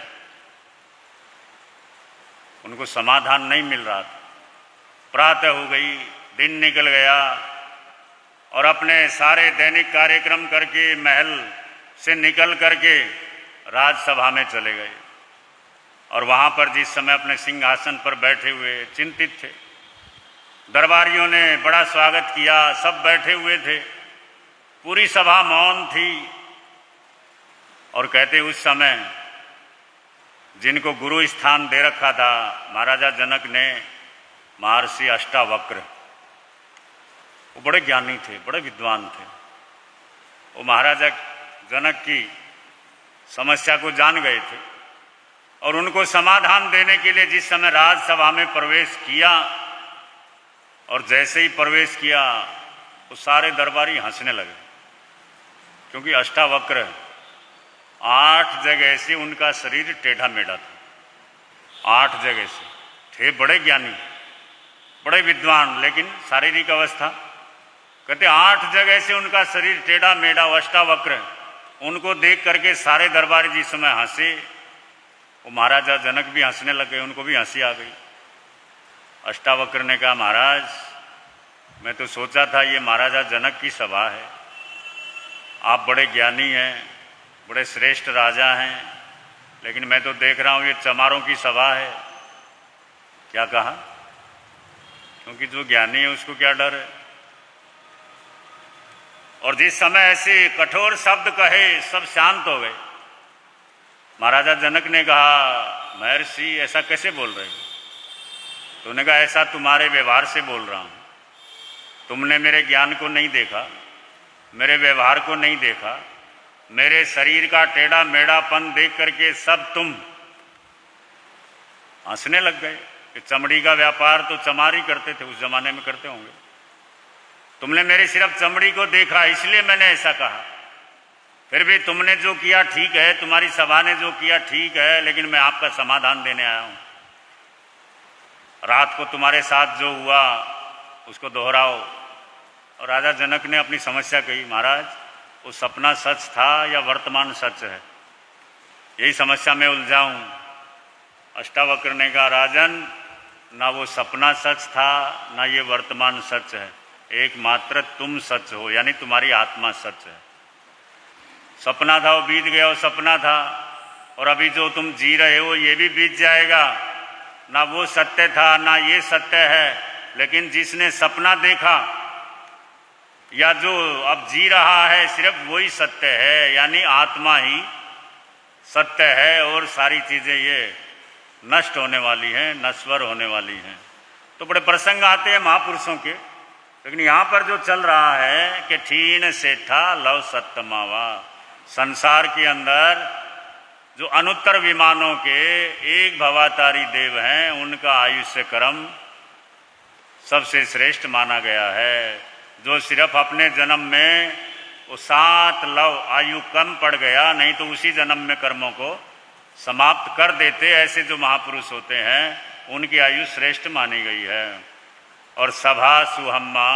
उनको समाधान नहीं मिल रहा था। प्रातः हो गई, दिन निकल गया, और अपने सारे दैनिक कार्यक्रम करके महल से निकल करके राजसभा में चले गए। और वहां पर जिस समय अपने सिंहासन पर बैठे हुए चिंतित थे, दरबारियों ने बड़ा स्वागत किया, सब बैठे हुए थे, पूरी सभा मौन थी। और कहते उस समय जिनको गुरु स्थान दे रखा था महाराजा जनक ने, महर्षि अष्टावक्र, वो बड़े ज्ञानी थे, बड़े विद्वान थे। वो महाराजा जनक की समस्या को जान गए थे और उनको समाधान देने के लिए जिस समय राजसभा में प्रवेश किया, और जैसे ही प्रवेश किया वो सारे दरबारी हंसने लगे, क्योंकि अष्टावक्र 8 जगह से उनका शरीर टेढ़ा मेढ़ा था। 8 जगह से थे, बड़े ज्ञानी, बड़े विद्वान, लेकिन शारीरिक अवस्था कहते 8 जगह से उनका शरीर टेढ़ा मेढ़ा। अष्टावक्र उनको देख करके सारे दरबारी जिस समय हंसे, वो महाराजा जनक भी हंसने लग गए, उनको भी हंसी आ गई। अष्टावक्र ने कहा महाराज, मैं तो सोचा था ये महाराजा जनक की सभा है, आप बड़े ज्ञानी हैं, बड़े श्रेष्ठ राजा हैं, लेकिन मैं तो देख रहा हूँ ये चमारों की सभा है। क्या कहा? क्योंकि जो ज्ञानी है उसको क्या डर है। और जिस समय ऐसे कठोर शब्द कहे सब शांत हो गए। महाराजा जनक ने कहा महर्षि ऐसा कैसे बोल रहे हो? तो उन्होंने कहा ऐसा तुम्हारे व्यवहार से बोल रहा हूँ। तुमने मेरे ज्ञान को नहीं देखा, मेरे व्यवहार को नहीं देखा, मेरे शरीर का टेढ़ा मेढ़ापन देख करके सब तुम हंसने लग गए। कि चमड़ी का व्यापार तो चमार ही करते थे, उस जमाने में करते होंगे। तुमने मेरी सिर्फ चमड़ी को देखा, इसलिए मैंने ऐसा कहा। फिर भी तुमने जो किया ठीक है, तुम्हारी सभा ने जो किया ठीक है, लेकिन मैं आपका समाधान देने आया हूं। रात को तुम्हारे साथ जो हुआ उसको दोहराओ। और राजा जनक ने अपनी समस्या कही, महाराज वो सपना सच था या वर्तमान सच है, यही समस्या में उलझा हूं। अष्टावक्र ने कहा राजन, ना वो सपना सच था ना ये वर्तमान सच है, एकमात्र तुम सच हो, यानी तुम्हारी आत्मा सच है। सपना था वो बीत गया, वो सपना था, और अभी जो तुम जी रहे हो ये भी बीत जाएगा। ना वो सत्य था ना ये सत्य है, लेकिन जिसने सपना देखा या जो अब जी रहा है सिर्फ वही सत्य है, यानी आत्मा ही सत्य है। और सारी चीजें ये नष्ट होने वाली हैं, नश्वर होने वाली हैं। तो बड़े प्रसंग आते हैं महापुरुषों के, लेकिन यहाँ पर जो चल रहा है कि ठीन सेठा लव सत्यमावा, संसार के अंदर जो अनुत्तर विमानों के एक भवातारी देव हैं, उनका आयुष्य क्रम सबसे श्रेष्ठ माना गया है। जो सिर्फ अपने जन्म में वो 7 लव आयु कम पड़ गया, नहीं तो उसी जन्म में कर्मों को समाप्त कर देते, ऐसे जो महापुरुष होते हैं उनकी आयु श्रेष्ठ मानी गई है। और सभा सुहम्मा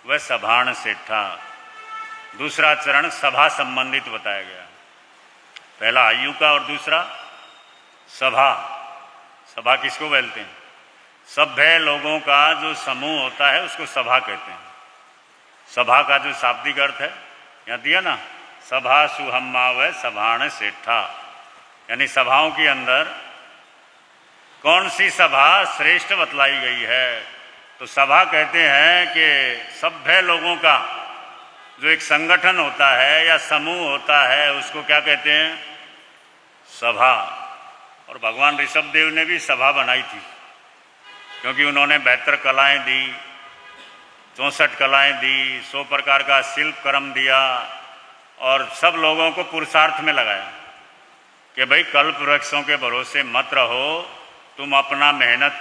व सभाण सेठा, दूसरा चरण सभा संबंधित बताया गया। पहला आयु का और दूसरा सभा। सभा किसको बोलते हैं? सभ्य लोगों का जो समूह होता है उसको सभा कहते हैं। सभा का जो शाब्दिक अर्थ है यहाँ दिया ना, सभा सुहम्मा व सभाण सेठा, यानी सभाओं के अंदर कौन सी सभा श्रेष्ठ बतलाई गई है। तो सभा कहते हैं कि सभ्य लोगों का जो एक संगठन होता है या समूह होता है उसको क्या कहते हैं? सभा। और भगवान ऋषभ देव ने भी सभा बनाई थी, क्योंकि उन्होंने 72 कलाएं दी, 64 कलाएं दी, 100 प्रकार का शिल्प कर्म दिया और सब लोगों को पुरुषार्थ में लगाया कि भाई कल्प वृक्षों के भरोसे मत रहो, तुम अपना मेहनत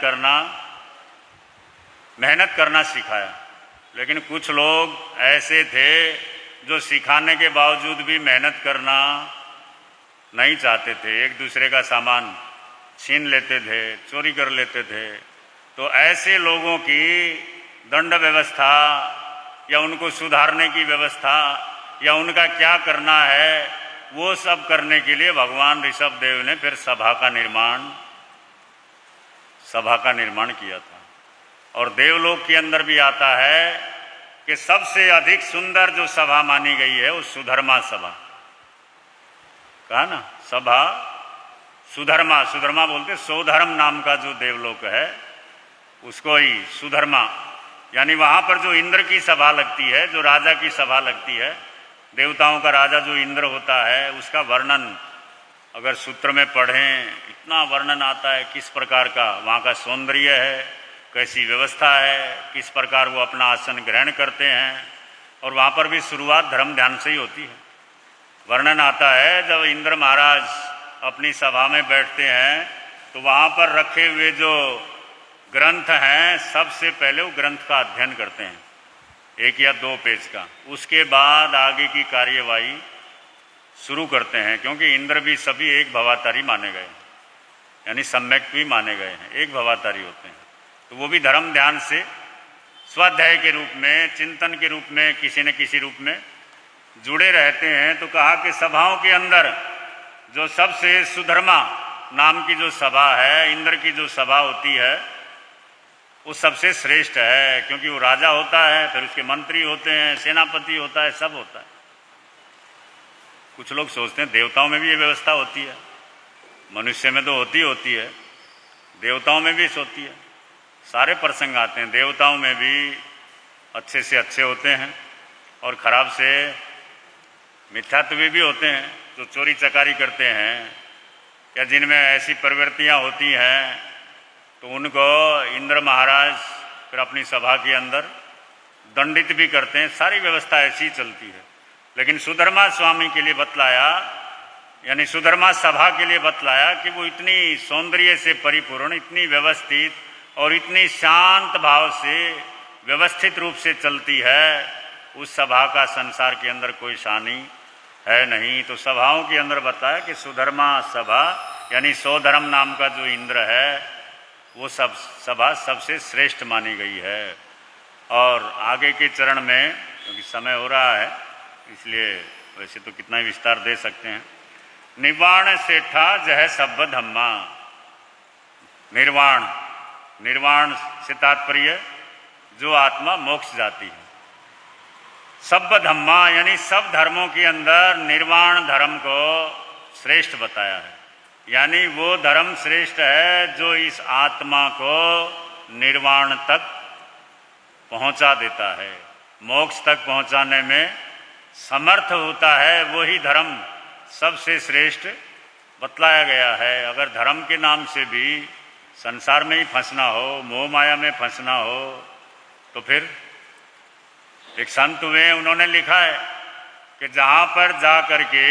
करना सिखाया। लेकिन कुछ लोग ऐसे थे जो सिखाने के बावजूद भी मेहनत करना नहीं चाहते थे, एक दूसरे का सामान छीन लेते थे, चोरी कर लेते थे। तो ऐसे लोगों की दंड व्यवस्था या उनको सुधारने की व्यवस्था या उनका क्या करना है, वो सब करने के लिए भगवान ऋषभ देव ने फिर सभा का निर्माण किया था। और देवलोक के अंदर भी आता है कि सबसे अधिक सुंदर जो सभा मानी गई है वो सुधर्मा सभा। कहा ना, सभा सुधर्मा, सुधर्मा बोलते सोधर्म नाम का जो देवलोक है उसको ही सुधर्मा, यानी वहाँ पर जो इंद्र की सभा लगती है, जो राजा की सभा लगती है, देवताओं का राजा जो इंद्र होता है, उसका वर्णन अगर सूत्र में पढ़ें इतना वर्णन आता है किस प्रकार का वहाँ का सौंदर्य है, कैसी व्यवस्था है, किस प्रकार वो अपना आसन ग्रहण करते हैं। और वहाँ पर भी शुरुआत धर्म ध्यान से ही होती है। वर्णन आता है जब इंद्र महाराज अपनी सभा में बैठते हैं तो वहाँ पर रखे हुए जो ग्रंथ हैं सबसे पहले वो ग्रंथ का अध्ययन करते हैं, 1 या 2 पेज का। उसके बाद आगे की कार्यवाही शुरू करते हैं, क्योंकि इंद्र भी सभी एक भवातारी माने गए, यानी सम्यक भी माने गए हैं, एक भवातारी होते हैं। तो वो भी धर्म ध्यान से स्वाध्याय के रूप में, चिंतन के रूप में, किसी न किसी रूप में जुड़े रहते हैं। तो कहा कि सभाओं के अंदर जो सबसे सुधर्मा नाम की जो सभा है, इंद्र की जो सभा होती है, वो सबसे श्रेष्ठ है, क्योंकि वो राजा होता है, फिर उसके मंत्री होते हैं, सेनापति होता है, सब होता है। कुछ लोग सोचते हैं देवताओं में भी ये व्यवस्था होती है, मनुष्य में तो होती है, देवताओं में भी होती है। सारे प्रसंग आते हैं, देवताओं में भी अच्छे से अच्छे होते हैं और खराब से मिथ्यात्वी भी होते हैं, जो चोरी चकारी करते हैं या जिनमें ऐसी प्रवृत्तियां होती हैं, तो उनको इंद्र महाराज फिर अपनी सभा के अंदर दंडित भी करते हैं। सारी व्यवस्था ऐसी ही चलती है। लेकिन सुधर्मा स्वामी के लिए बतलाया, यानी सुधर्मा सभा के लिए बतलाया कि वो इतनी सौंदर्य से परिपूर्ण, इतनी व्यवस्थित और इतनी शांत भाव से व्यवस्थित रूप से चलती है, उस सभा का संसार के अंदर कोई शानी है नहीं। तो सभाओं के अंदर बताया कि सुधर्मा सभा, यानी सौधर्म नाम का जो इंद्र है, वो सब सभा सबसे श्रेष्ठ मानी गई है। और आगे के चरण में, क्योंकि समय हो रहा है इसलिए वैसे तो कितना ही विस्तार दे सकते हैं। निर्वाण सेठा जह सब धम्मा। निर्वाण, निर्वाण से तात्पर्य जो आत्मा मोक्ष जाती है। सब धम्मा यानी सब धर्मों के अंदर निर्वाण धर्म को श्रेष्ठ बताया है, यानी वो धर्म श्रेष्ठ है जो इस आत्मा को निर्वाण तक पहुंचा देता है, मोक्ष तक पहुंचाने में समर्थ होता है। वही धर्म सबसे श्रेष्ठ बतलाया गया है। अगर धर्म के नाम से भी संसार में ही फंसना हो, मोह माया में फंसना हो, तो फिर एक संत हुए, उन्होंने लिखा है कि जहाँ पर जा कर के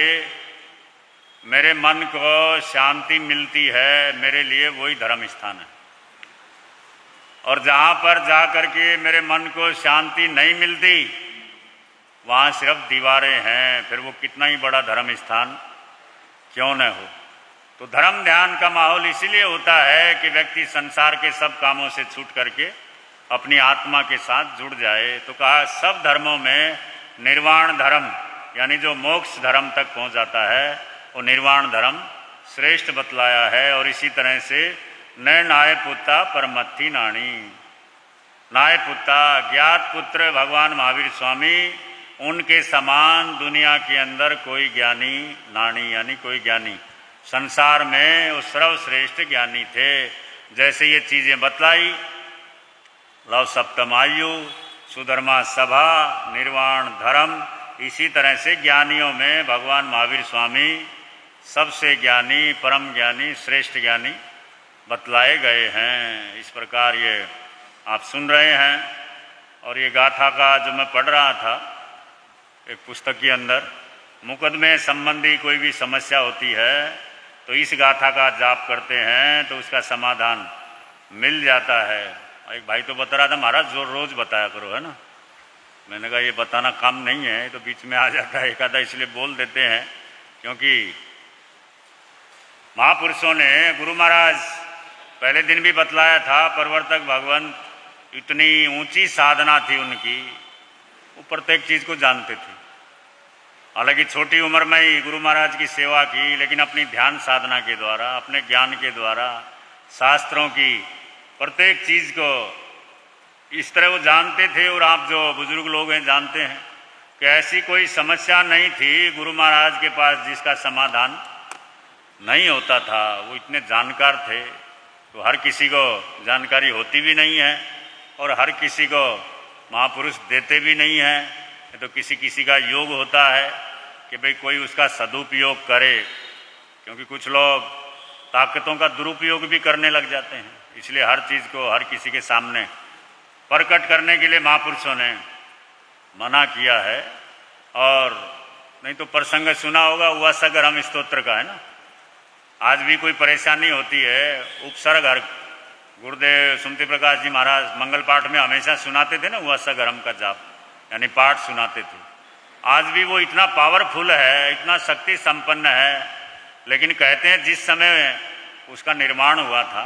मेरे मन को शांति मिलती है, मेरे लिए वही धर्म स्थान है। और जहाँ पर जा कर के मेरे मन को शांति नहीं मिलती, वहाँ सिर्फ दीवारें हैं, फिर वो कितना ही बड़ा धर्म स्थान क्यों न हो। तो धर्म ध्यान का माहौल इसीलिए होता है कि व्यक्ति संसार के सब कामों से छूट करके अपनी आत्मा के साथ जुड़ जाए। तो कहा सब धर्मों में निर्वाण धर्म यानी जो मोक्ष धर्म तक पहुंच जाता है वो निर्वाण धर्म श्रेष्ठ बतलाया है। और इसी तरह से न नाय पुत्ता परमत्थी नाणी, नाय पुत्ता ज्ञात पुत्र भगवान महावीर स्वामी, उनके समान दुनिया के अंदर कोई ज्ञानी नाणी यानी कोई ज्ञानी संसार में वो सर्वश्रेष्ठ ज्ञानी थे। जैसे ये चीज़ें बतलाई, लव सप्तमायु, सुधर्मा सभा, निर्वाण धर्म, इसी तरह से ज्ञानियों में भगवान महावीर स्वामी सबसे ज्ञानी, परम ज्ञानी, श्रेष्ठ ज्ञानी बतलाए गए हैं। इस प्रकार ये आप सुन रहे हैं। और ये गाथा का जो मैं पढ़ रहा था एक पुस्तक के अंदर, मुकदमे संबंधी कोई भी समस्या होती है तो इस गाथा का जाप करते हैं तो उसका समाधान मिल जाता है। एक भाई तो बता रहा था महाराज जो रोज़ बताया करो, है ना। मैंने कहा ये बताना काम नहीं है, तो बीच में आ जाता है एक आधा, इसलिए बोल देते हैं। क्योंकि महापुरुषों ने, गुरु महाराज पहले दिन भी बतलाया था, प्रवर्तक भगवान इतनी ऊंची साधना थी उनकी, वो प्रत्येक चीज़ को जानते थे। हालांकि छोटी उम्र में ही गुरु महाराज की सेवा की, लेकिन अपनी ध्यान साधना के द्वारा, अपने ज्ञान के द्वारा, शास्त्रों की प्रत्येक चीज़ को इस तरह वो जानते थे। और आप जो बुजुर्ग लोग हैं जानते हैं कि ऐसी कोई समस्या नहीं थी गुरु महाराज के पास जिसका समाधान नहीं होता था। वो इतने जानकार थे, तो हर किसी को जानकारी होती भी नहीं है और हर किसी को महापुरुष देते भी नहीं हैं। तो किसी किसी का योग होता है कि भाई कोई उसका सदुपयोग करे, क्योंकि कुछ लोग ताकतों का दुरुपयोग भी करने लग जाते हैं। इसलिए हर चीज़ को हर किसी के सामने प्रकट करने के लिए महापुरुषों ने मना किया है। और नहीं तो प्रसंग सुना होगा उवासगरम स्तोत्र का, है ना। आज भी कोई परेशानी होती है, उपसर्ग हर गुरुदेव सुमति प्रकाश जी महाराज मंगल पाठ में हमेशा सुनाते थे ना, उवासगरम का जाप यानी पाठ सुनाते थे। आज भी वो इतना पावरफुल है, इतना शक्ति संपन्न है। लेकिन कहते हैं जिस समय उसका निर्माण हुआ था,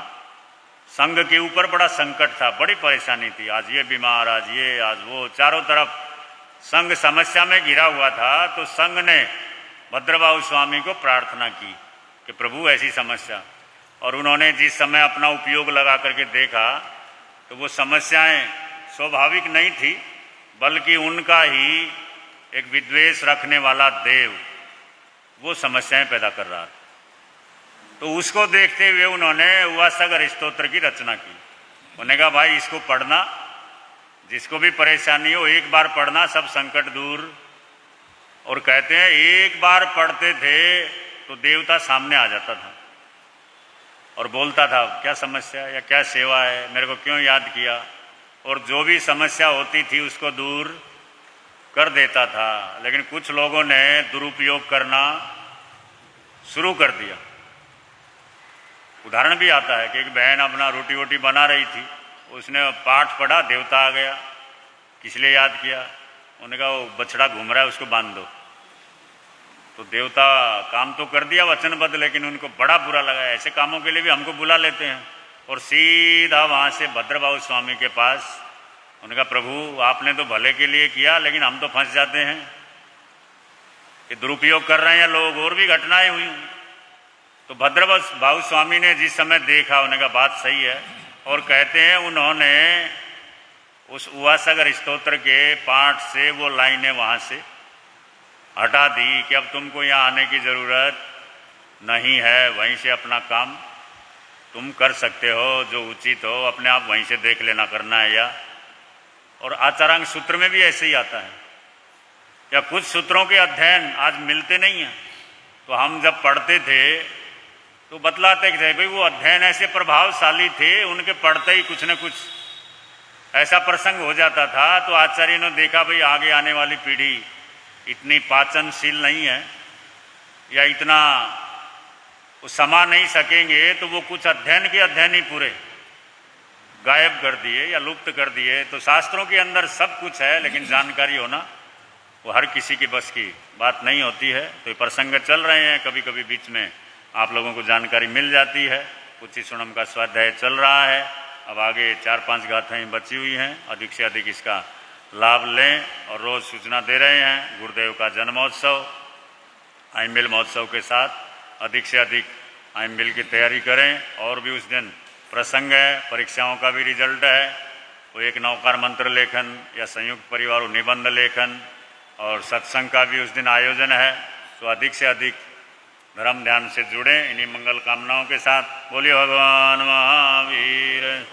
संघ के ऊपर बड़ा संकट था, बड़ी परेशानी थी। आज ये बीमार, आज ये, आज वो, चारों तरफ संघ समस्या में घिरा हुआ था। तो संघ ने भद्रबाहु स्वामी को प्रार्थना की कि प्रभु ऐसी समस्या, और उन्होंने जिस समय अपना उपयोग लगा करके देखा तो वो समस्याएं स्वाभाविक नहीं थी, बल्कि उनका ही एक विद्वेष रखने वाला देव वो समस्याएं पैदा कर रहा था। तो उसको देखते हुए उन्होंने उवासगर स्तोत्र की रचना की। उन्होंने कहा भाई इसको पढ़ना, जिसको भी परेशानी हो एक बार पढ़ना, सब संकट दूर। और कहते हैं एक बार पढ़ते थे तो देवता सामने आ जाता था और बोलता था क्या समस्या या क्या सेवा है, मेरे को क्यों याद किया। और जो भी समस्या होती थी उसको दूर कर देता था। लेकिन कुछ लोगों ने दुरुपयोग करना शुरू कर दिया। उदाहरण भी आता है कि एक बहन अपना रोटी वोटी बना रही थी, उसने पाठ पढ़ा, देवता आ गया, किस लिए याद किया। उन्होंने कहा वो बछड़ा घूम रहा है उसको बांध दो। तो देवता काम तो कर दिया वचनबद्ध, लेकिन उनको बड़ा बुरा लगा। ऐसे कामों के लिए भी हमको बुला लेते हैं। और सीधा वहाँ से भद्रबाहु स्वामी के पास उन्होंने कहा प्रभु आपने तो भले के लिए किया, लेकिन हम तो फंस जाते हैं कि दुरुपयोग कर रहे हैं लोग, और भी घटनाएं हुई। तो भद्रबाहु स्वामी ने जिस समय देखा, उन्होंने कहा बात सही है। और कहते हैं उन्होंने उस उवासगर स्तोत्र के पाठ से वो लाइनें वहाँ से हटा दी कि अब तुमको यहाँ आने की ज़रूरत नहीं है, वहीं से अपना काम तुम कर सकते हो, जो उचित हो अपने आप वहीं से देख लेना करना है। या और आचारांग सूत्र में भी ऐसे ही आता है, या कुछ सूत्रों के अध्ययन आज मिलते नहीं हैं। तो हम जब पढ़ते थे तो बतलाते थे भाई वो अध्ययन ऐसे प्रभावशाली थे, उनके पढ़ते ही कुछ न कुछ ऐसा प्रसंग हो जाता था। तो आचार्य ने देखा भाई आगे आने वाली पीढ़ी इतनी पाचनशील नहीं है या इतना वो समा नहीं सकेंगे, तो वो कुछ अध्ययन के अध्ययन ही पूरे गायब कर दिए या लुप्त कर दिए। तो शास्त्रों के अंदर सब कुछ है, लेकिन जानकारी होना वो हर किसी की बस की बात नहीं होती है। तो ये प्रसंग चल रहे हैं, कभी कभी बीच में आप लोगों को जानकारी मिल जाती है। कुछ ही सुनम का स्वाध्याय चल रहा है, अब आगे 4-5 गाथाएं बची हुई हैं, अधिक से अधिक इसका लाभ लें और रोज़ सूचना दे रहे हैं। गुरुदेव का जन्मोत्सव आइंबिल महोत्सव के साथ अधिक से अधिक आइंबिल की तैयारी करें। और भी उस दिन प्रसंग है, परीक्षाओं का भी रिजल्ट है, वो एक नौकार मंत्र लेखन या संयुक्त परिवार निबंध लेखन और सत्संग का भी उस दिन आयोजन है। तो अधिक से अधिक धर्म ध्यान से जुड़ें। इन्हीं मंगल कामनाओं के साथ बोलिए भगवान महावीर।